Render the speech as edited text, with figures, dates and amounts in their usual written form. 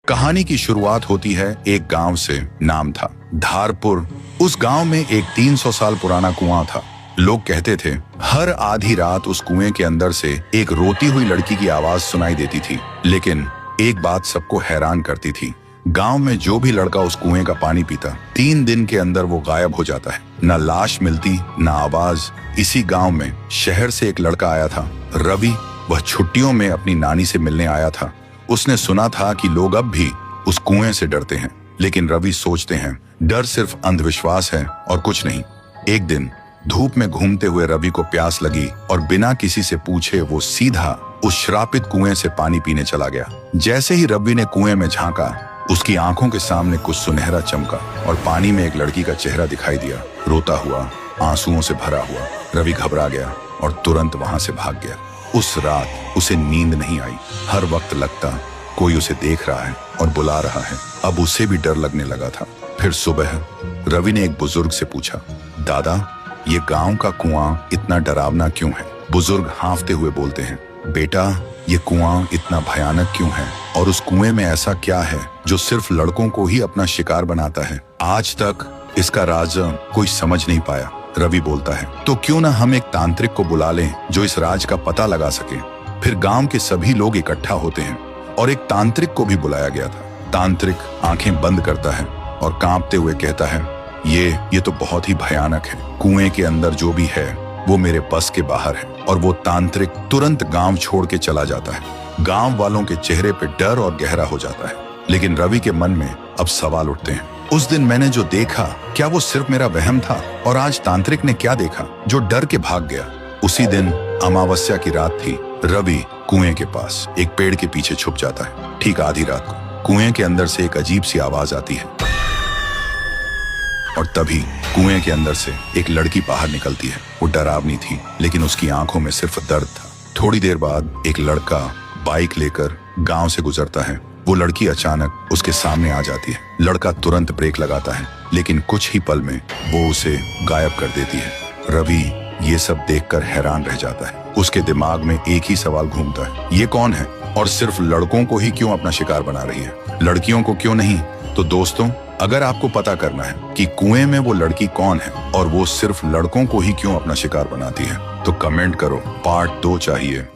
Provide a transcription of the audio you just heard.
कहानी की शुरुआत होती है एक गांव से। नाम था धारपुर। उस गांव में एक 300 साल पुराना कुआं था। लोग कहते थे हर आधी रात उस कुएं के अंदर से एक रोती हुई लड़की की आवाज सुनाई देती थी। लेकिन एक बात सबको हैरान करती थी, गांव में जो भी लड़का उस कुएं का पानी पीता 3 दिन के अंदर वो गायब हो जाता है। न लाश मिलती न आवाज। इसी गांव में शहर से एक लड़का आया था, रवि। वह छुट्टियों में अपनी नानी से मिलने आया था। उसने सुना था कि लोग अब भी उस कुएं से डरते हैं, लेकिन रवि सोचते हैं डर सिर्फ अंधविश्वास है और कुछ नहीं। एक दिन धूप में घूमते हुए रवि को प्यास लगी और बिना किसी से पूछे वो सीधा उस श्रापित कुएं से पानी पीने चला गया। जैसे ही रवि ने कुएं में झांका, उसकी आंखों के सामने कुछ सुनहरा चमका और पानी में एक लड़की का चेहरा दिखाई दिया, रोता हुआ, आंसुओं से भरा हुआ। रवि घबरा गया और तुरंत वहां से भाग गया। उस रात उसे नींद नहीं आई। हर वक्त लगता कोई उसे देख रहा है और बुला रहा है। अब उसे भी डर लगने लगा था। फिर सुबह रवि ने एक बुजुर्ग से पूछा, दादा, ये गांव का कुआं इतना डरावना क्यों है? बुजुर्ग हांफते हुए बोलते हैं, बेटा, ये कुआं इतना भयानक क्यों है और उस कुएं में ऐसा क्या है जो सिर्फ लड़कों को ही अपना शिकार बनाता है? आज तक इसका राज कोई समझ नहीं पाया। रवि बोलता है, तो क्यों ना हम एक तांत्रिक को बुला लें जो इस राज का पता लगा सके। फिर गांव के सभी लोग इकट्ठा होते हैं और एक तांत्रिक को भी बुलाया गया था। तांत्रिक आंखें बंद करता है और कांपते हुए कहता है, ये तो बहुत ही भयानक है। कुएं के अंदर जो भी है वो मेरे बस के बाहर है। और वो तांत्रिक तुरंत गांव छोड़ के चला जाता है। गांव वालों के चेहरे पे डर और गहरा हो जाता है। लेकिन रवि के मन में अब सवाल उठते हैं, उस दिन मैंने जो देखा, क्या वो सिर्फ मेरा वहम था? और आज तांत्रिक ने क्या देखा जो डर के भाग गया? उसी दिन अमावस्या की रात थी। रवि कुएं के पास एक पेड़ के पीछे छुप जाता है। ठीक आधी रात को कुएं के अंदर से एक अजीब सी आवाज आती है और तभी कुएं के अंदर से एक लड़की बाहर निकलती है। वो डरावनी थी, लेकिन उसकी आंखों में सिर्फ दर्द था। थोड़ी देर बाद एक लड़का बाइक लेकर गांव से गुजरता है। वो लड़की अचानक उसके सामने आ जाती है। लड़का तुरंत ब्रेक लगाता है, लेकिन कुछ ही पल में वो उसे गायब कर देती है। रवि ये सब देखकर हैरान रह जाता है। उसके दिमाग में एक ही सवाल घूमता है, ये कौन है और सिर्फ लड़कों को ही क्यों अपना शिकार बना रही है, लड़कियों को क्यों नहीं? तो दोस्तों, अगर आपको पता करना है कि कुएं में वो लड़की कौन है और वो सिर्फ लड़कों को ही क्यों अपना शिकार बनाती है, तो कमेंट करो, पार्ट 2 चाहिए।